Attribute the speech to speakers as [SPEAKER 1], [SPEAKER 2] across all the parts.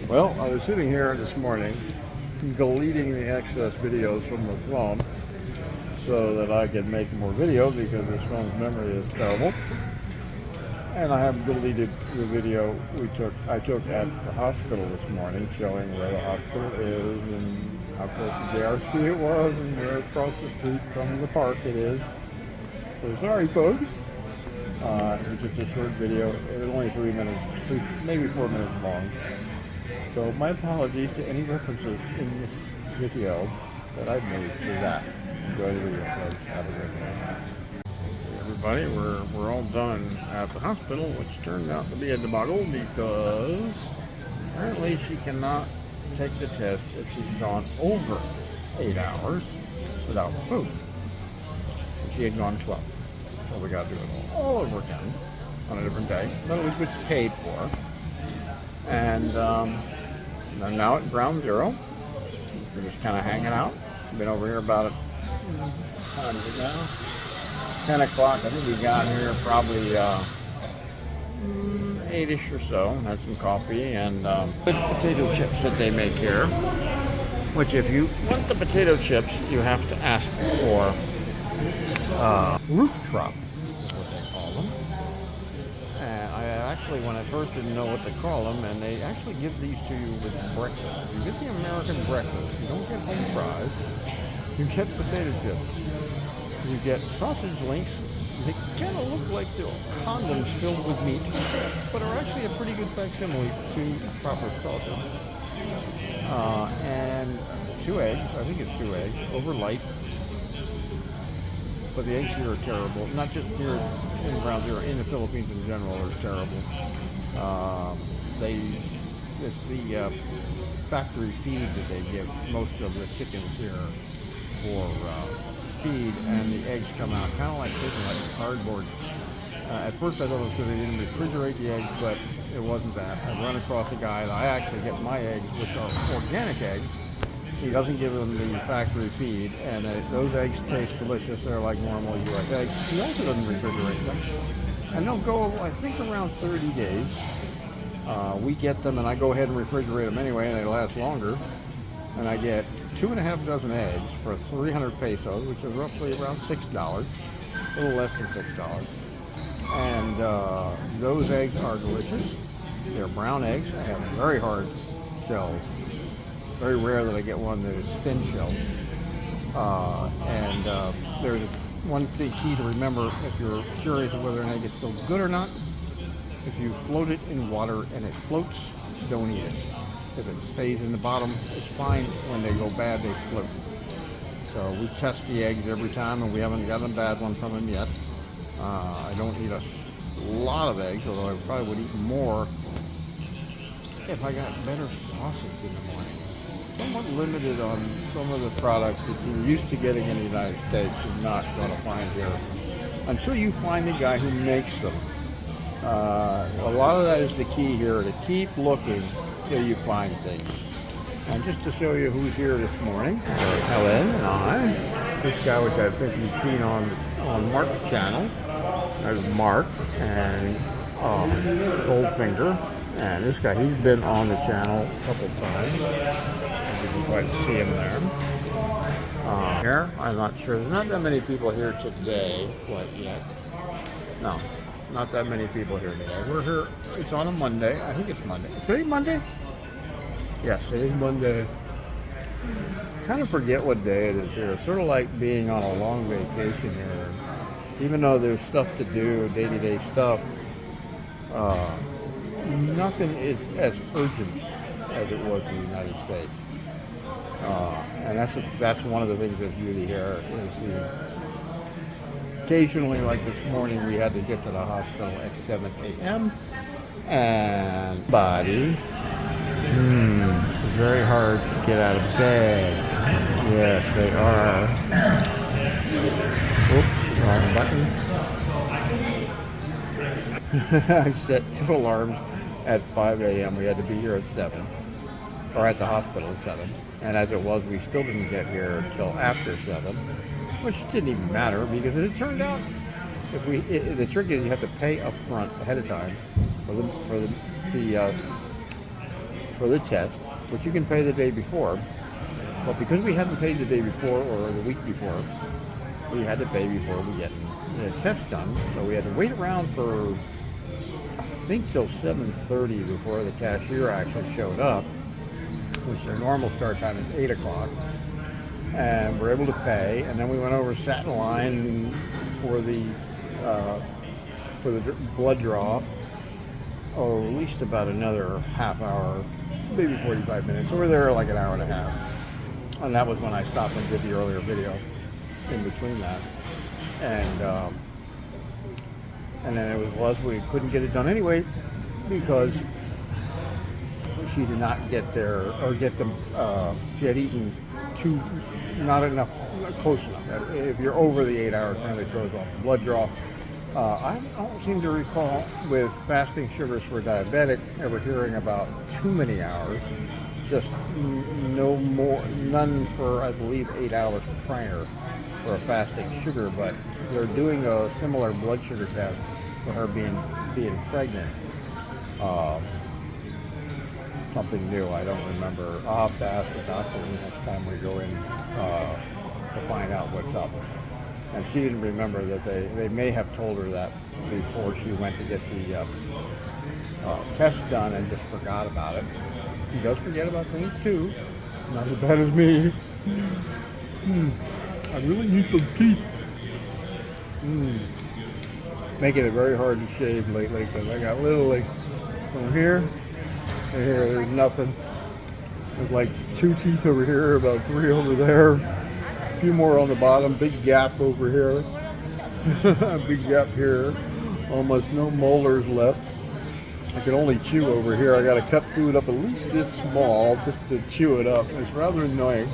[SPEAKER 1] Well, I was sitting here this morning deleting the excess videos from the phone so that I could make more video because this phone's memory is terrible. And I have deleted the video I took at the hospital this morning showing where the hospital is and how close to JRC it was and where across the street from the park it is. So sorry folks. It was just a short video. It was only 3 minutes, maybe 4 minutes long. So my apologies to any references in this video that I've made to that. Enjoy the video, folks. Have a good day. Everybody, we're all done at the hospital, which turned out to be a debacle because apparently she cannot take the test if she's gone over 8 hours without food. She had gone 12. So we got to do it all over again on a different day, but it was paid for. And I'm now at ground zero. We're just kind of hanging out. Been over here about what time is it now? 10 o'clock. I think we got here probably 8-ish or so. Had some coffee and good potato chips that they make here. Which if you want the potato chips, you have to ask for root crop, is what they call them. And I actually, when I first didn't know what to call them, and they actually give these to you with breakfast. You get the American breakfast. You don't get home fries. You get potato chips. You get sausage links. They kind of look like the condoms filled with meat, but are actually a pretty good facsimile to proper sausage. And 2 eggs. I think it's 2 eggs. Over light. But the eggs here are terrible. Not just here in Ground Zero, in the Philippines in general, are terrible. It's the factory feed that they give most of the chickens here for feed, and the eggs come out kind of like cardboard. At first I thought it was because they didn't refrigerate the eggs, but it wasn't that. I run across a guy that I actually get my eggs, which are organic eggs. He doesn't give them the factory feed, and those eggs taste delicious. They're like normal U.S. eggs. He also doesn't refrigerate them. And they'll go, I think, around 30 days. We get them, and I go ahead and refrigerate them anyway, and they last longer. And I get 2.5 dozen eggs for 300 pesos, which is roughly around $6, a little less than $6. And those eggs are delicious. They're brown eggs. They have very hard shells. Very rare that I get one that is thin shell. There's one thing key to remember if you're curious of whether an egg is still good or not. If you float it in water and it floats, don't eat it. If it stays in the bottom, it's fine. When they go bad, they float. So we test the eggs every time, and we haven't gotten a bad one from them yet. I don't eat a lot of eggs, although I probably would eat more if I got better sausage in the morning. Somewhat limited on some of the products that you're used to getting in the United States. You're not going to find here until you find the guy who makes them. A lot of that is the key here, to keep looking till you find things. And just to show you who's here this morning, Helen and I, this guy which I think you've seen on Mark's channel. There's Mark and Goldfinger. And this guy, he's been on the channel a couple times. You can quite see him there. Here, I'm not sure. There's not that many people here today quite yet. No, not that many people here today. We're here, it's on a Monday. I think it's Monday. Is today Monday? Yes, it is Monday. I kind of forget what day it is here. It's sort of like being on a long vacation here. Even though there's stuff to do, day-to-day stuff, nothing is as urgent as it was in the United States. And that's one of the things that's really here is occasionally, like this morning, we had to get to the hospital at 7 a.m. And body, it's very hard to get out of bed. Yes, they are. Oops, wrong button. I set 2 alarms at 5 a.m. We had to be here at 7, or at the hospital at 7. And as it was, we still didn't get here until after 7, which didn't even matter because it turned out the trick is you have to pay up front ahead of time for the for the test, which you can pay the day before. But because we hadn't paid the day before or the week before, we had to pay before we get the test done. So we had to wait around for, I think, till 7:30 before the cashier actually showed up, which their normal start time is 8 o'clock. And we're able to pay, and then we went over, sat in line for the blood draw, at least about another half hour, maybe 45 minutes. So we're there like an hour and a half. And that was when I stopped and did the earlier video in between that. And then it was we couldn't get it done anyway because she did not get there, or get them, she had eaten not close enough. If you're over the 8 hours, it really throws off the blood draw. I don't seem to recall with fasting sugars for diabetic ever hearing about too many hours. Just none for, I believe, 8 hours prior for a fasting sugar, but they're doing a similar blood sugar test for her being pregnant. Something new, I don't remember. I'll have to ask the doctor the next time we go in to find out what's up. And she didn't remember that they may have told her that before she went to get the test done and just forgot about it. She does forget about things too. Not as bad as me. I really need some teeth. Making it very hard to shave lately because I got literally from here to here, there's nothing. There's like 2 teeth over here, about 3 over there, a few more on the bottom, big gap over here, big gap here, almost no molars left. I can only chew over here. I got to cut food up at least this small just to chew it up. It's rather annoying.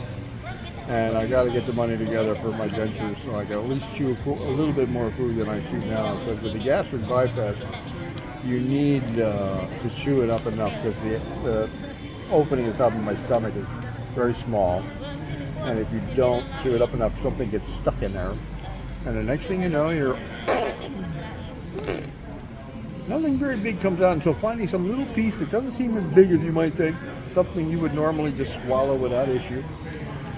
[SPEAKER 1] And I got to get the money together for my dentures so I can at least chew a little bit more food than I chew now. Because with the gastric bypass, you need to chew it up enough because the opening is up in my stomach is very small. And if you don't chew it up enough, something gets stuck in there. And the next thing you know, nothing very big comes out until finally some little piece that doesn't seem as big as you might think, something you would normally just swallow without issue,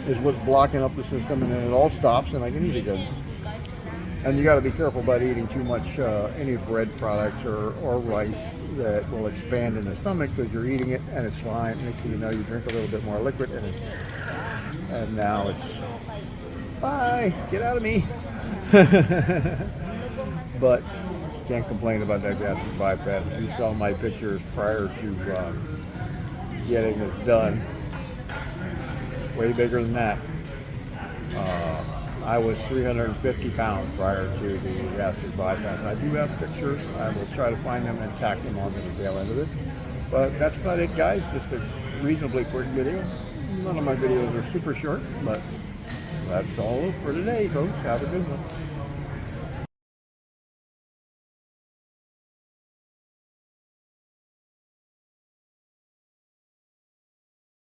[SPEAKER 1] is what's blocking up the system, and then it all stops and I can eat again. And you got to be careful about eating too much any bread products or rice that will expand in the stomach because you're eating it and it's fine. Next thing you know, you drink a little bit more liquid and now it's, bye, get out of me. But can't complain about that gastric bypass. If you saw my pictures prior to getting this done, way bigger than that. I was 350 pounds prior to the gastric bypass. I do have pictures. I will try to find them and tack them onto the tail end of it. But that's about it, guys. Just a reasonably quick video. None of my videos are super short, but that's all for today, folks. Have a good one.